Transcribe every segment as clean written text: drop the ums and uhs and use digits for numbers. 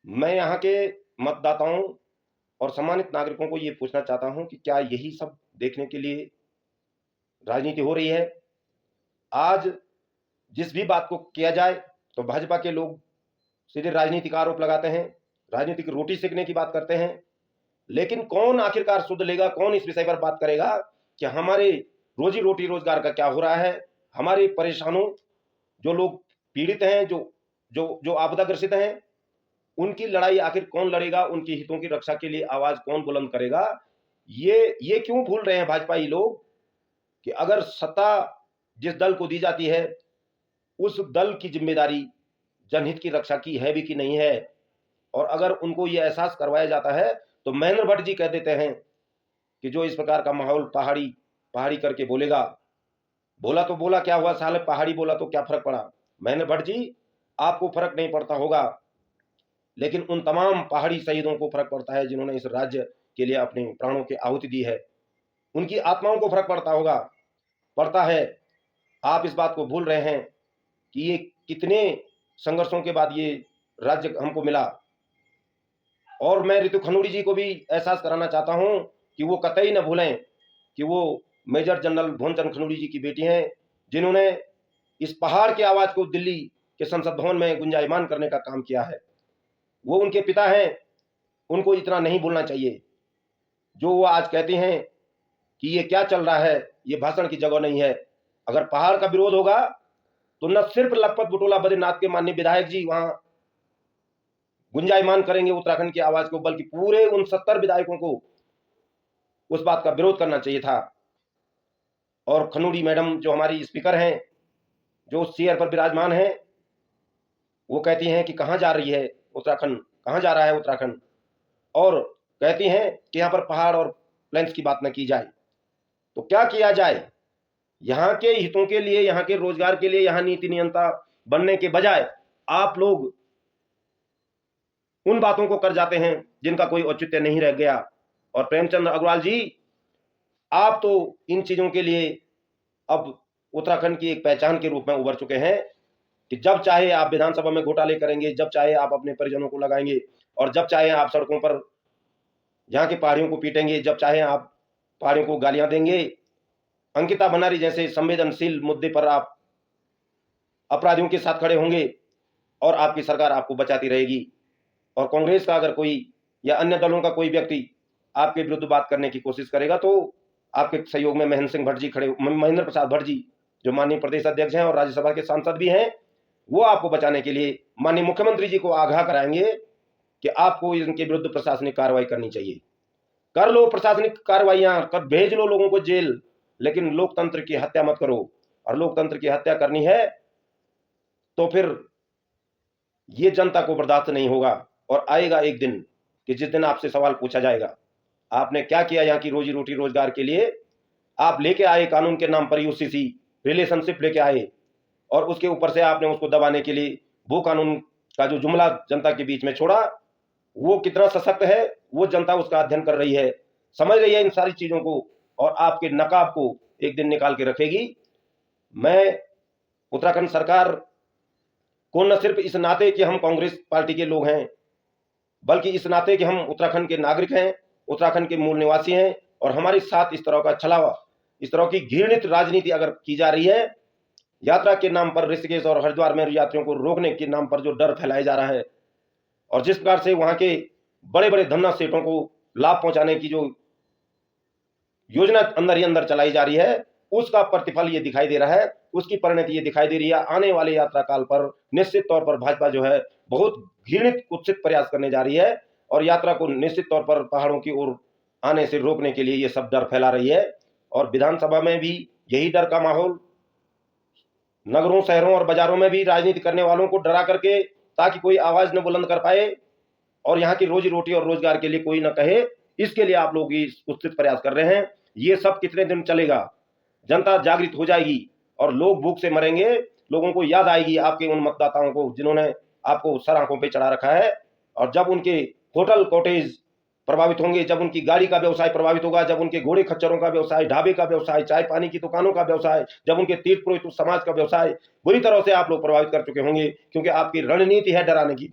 मैं यहाँ के मतदाताओं और सम्मानित नागरिकों को ये पूछना चाहता हूँ कि क्या यही सब देखने के लिए राजनीति हो रही है? आज जिस भी बात को किया जाए तो भाजपा के लोग सीधे राजनीति का आरोप लगाते हैं, राजनीतिक रोटी सेकने की बात करते हैं। लेकिन कौन आखिरकार सुध लेगा, कौन इस विषय पर बात करेगा कि हमारे रोजी रोटी रोजगार का क्या हो रहा है, हमारे परेशानों, जो लोग पीड़ित हैं, जो जो जो आपदाग्रसित हैं, उनकी लड़ाई आखिर कौन लड़ेगा, उनके हितों की रक्षा के लिए आवाज कौन बुलंद करेगा? ये क्यों भूल रहे हैं भाजपाई लोग कि अगर सत्ता जिस दल को दी जाती है, उस दल की जिम्मेदारी जनहित की रक्षा की है भी कि नहीं है। और अगर उनको ये एहसास करवाया जाता है तो महेंद्र भट्ट जी कह देते हैं कि जो इस प्रकार का माहौल पहाड़ी पहाड़ी करके बोलेगा, बोला तो बोला, क्या हुआ साले, पहाड़ी बोला तो क्या फर्क पड़ा? महेंद्र भट्ट जी, आपको फर्क नहीं पड़ता होगा, लेकिन उन तमाम पहाड़ी शहीदों को फर्क पड़ता है जिन्होंने इस राज्य के लिए अपने प्राणों की आहुति दी है। उनकी आत्माओं को फर्क पड़ता होगा, पड़ता है। आप इस बात को भूल रहे हैं कि ये कितने संघर्षों के बाद ये राज्य हमको मिला। और मैं ऋतु खनूरी जी को भी एहसास कराना चाहता हूं कि वो कतई न भूलें कि वो मेजर जनरल भुवनचंद्र खनूरी जी की बेटी हैं, जिन्होंने इस पहाड़ की आवाज को दिल्ली के संसद भवन में गुंजायमान करने का काम किया है। वो उनके पिता हैं, उनको इतना नहीं भूलना चाहिए। जो वो आज कहते हैं कि ये क्या चल रहा है, ये भाषण की जगह नहीं है। अगर पहाड़ का विरोध होगा तो न सिर्फ लखपत बुटोला बद्रीनाथ के माननीय विधायक जी वहां गुंजायमान करेंगे उत्तराखंड की आवाज को, बल्कि पूरे उन 70 विधायकों को उस बात का विरोध करना चाहिए था। और खनूरी मैडम जो हमारी स्पीकर हैं, जो चेयर पर विराजमान हैं, वो कहती हैं कि कहां जा रही है उत्तराखंड, कहां जा रहा है उत्तराखंड, और कहती हैं कि यहां पर पहाड़ और प्लेन्स की बात न की जाए। तो क्या किया जाए? यहाँ के हितों के लिए, यहाँ के रोजगार के लिए, यहाँ नीति नियंता बनने के बजाय आप लोग उन बातों को कर जाते हैं जिनका कोई औचित्य नहीं रह गया। और प्रेमचंद अग्रवाल जी, आप तो इन चीजों के लिए अब उत्तराखंड की एक पहचान के रूप में उभर चुके हैं कि जब चाहे आप विधानसभा में घोटाले करेंगे, जब चाहे आप अपने परिजनों को लगाएंगे, और जब चाहे आप सड़कों पर यहाँ के पहाड़ियों को पीटेंगे, जब चाहे आप पहाड़ियों को गालियां देंगे। अंकिता बनारी जैसे संवेदनशील मुद्दे पर आप अपराधियों के साथ खड़े होंगे और आपकी सरकार आपको बचाती रहेगी। और कांग्रेस का अगर कोई या अन्य दलों का कोई व्यक्ति आपके विरुद्ध बात करने की कोशिश करेगा तो आपके सहयोग में महेंद्र प्रसाद भट्ट जी, जो माननीय प्रदेश अध्यक्ष हैं और राज्यसभा के सांसद भी हैं, वो आपको बचाने के लिए माननीय मुख्यमंत्री जी को आगाह कराएंगे कि आपको इनके विरुद्ध प्रशासनिक कार्रवाई करनी चाहिए। कर लो प्रशासनिक कार्रवाइयां, कर भेज लो लोगों को जेल, लेकिन लोकतंत्र की हत्या मत करो। और लोकतंत्र की हत्या करनी है तो फिर ये जनता को बर्दाश्त नहीं होगा। और आएगा एक दिन कि जिस दिन आपसे सवाल पूछा जाएगा, आपने क्या किया यहाँ की रोजी रोटी रोजगार के लिए? आप लेके आए कानून के नाम पर यूसीसी रिलेशनशिप लेके आए, और उसके ऊपर से आपने उसको दबाने के लिए वो कानून का जो जुमला जनता के बीच में छोड़ा, वो कितना सशक्त है वो जनता उसका अध्ययन कर रही है, समझ रही है इन सारी चीजों को, और आपके नकाब को एक दिन निकाल के रखेगी। मैं उत्तराखंड सरकार को न सिर्फ इस नाते कि हम कांग्रेस पार्टी के लोग हैं, बल्कि इस नाते कि हम उत्तराखंड के नागरिक हैं, उत्तराखंड के मूल निवासी हैं, और हमारे साथ इस तरह का छलावा, इस तरह की घृणित राजनीति अगर की जा रही है, यात्रा के नाम पर ऋषिकेश और हरिद्वार में यात्रियों को रोकने के नाम पर जो डर फैलाया जा रहा है, और जिस प्रकार से वहां के बड़े बड़े धन्ना सेठों को लाभ पहुंचाने की जो योजना अंदर ही अंदर चलाई जा रही है, उसका प्रतिफल ये दिखाई दे रहा है, उसकी परिणति ये दिखाई दे रही है। आने वाले यात्रा काल पर निश्चित तौर पर भाजपा जो है बहुत घृणित कुत्सित प्रयास करने जा रही है, और यात्रा को निश्चित तौर पर पहाड़ों की ओर आने से रोकने के लिए ये सब डर फैला रही है। और विधानसभा में भी यही डर का माहौल, नगरों, शहरों और बाजारों में भी राजनीति करने वालों को डरा करके, ताकि कोई आवाज न बुलंद कर पाए और यहाँ की रोजी रोटी और रोजगार के लिए कोई न कहे, इसके लिए आप लोग ये कुत्सित प्रयास कर रहे हैं। ये सब कितने दिन चलेगा? जनता जागृत हो जाएगी और लोग भूख से मरेंगे। लोगों को याद आएगी आपके उन मतदाताओं को जिन्होंने आपको सर आंखों पे चढ़ा रखा है। और जब उनके होटल कॉटेज प्रभावित होंगे, जब उनकी गाड़ी का व्यवसाय प्रभावित होगा, जब उनके घोड़े खच्चरों का व्यवसाय, ढाबे का व्यवसाय, चाय पानी की दुकानों का व्यवसाय, जब उनके तीर्थ पुरोहित समाज का व्यवसाय बुरी तरह से आप लोग प्रभावित कर चुके होंगे, क्योंकि आपकी रणनीति है डराने की।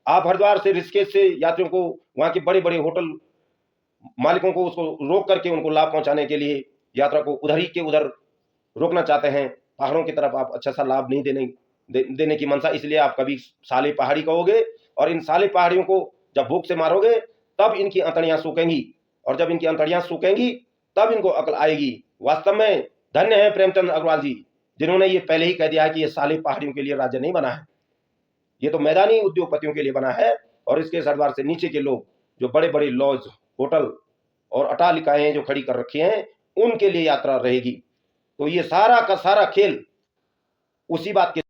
आप हरिद्वार से ऋषिकेश से यात्रियों को, वहां के बड़े बड़े होटल मालिकों को उसको रोक करके उनको लाभ पहुंचाने के लिए यात्रा को उधर ही के उधर रोकना चाहते हैं। पहाड़ों की तरफ आप अच्छा सा लाभ नहीं देने की मंशा, इसलिए आप कभी साले पहाड़ी कहोगे, और इन साले पहाड़ियों को जब भूख से मारोगे तब इनकी अंतड़ियां सूखेंगी, और जब इनकी अंतड़ियां सूखेंगी तब इनको अकल आएगी। वास्तव में धन्य है प्रेमचंद अग्रवाल जी, जिन्होंने ये पहले ही कह दिया है कि ये साले पहाड़ियों के लिए राज्य नहीं बना है, ये तो मैदानी उद्योगपतियों के लिए बना है। और इसके सरदार से नीचे के लोग जो बड़े बड़े लॉज, होटल और अटालिकाएं जो खड़ी कर रखी हैं, उनके लिए यात्रा रहेगी। तो ये सारा का सारा खेल उसी बात के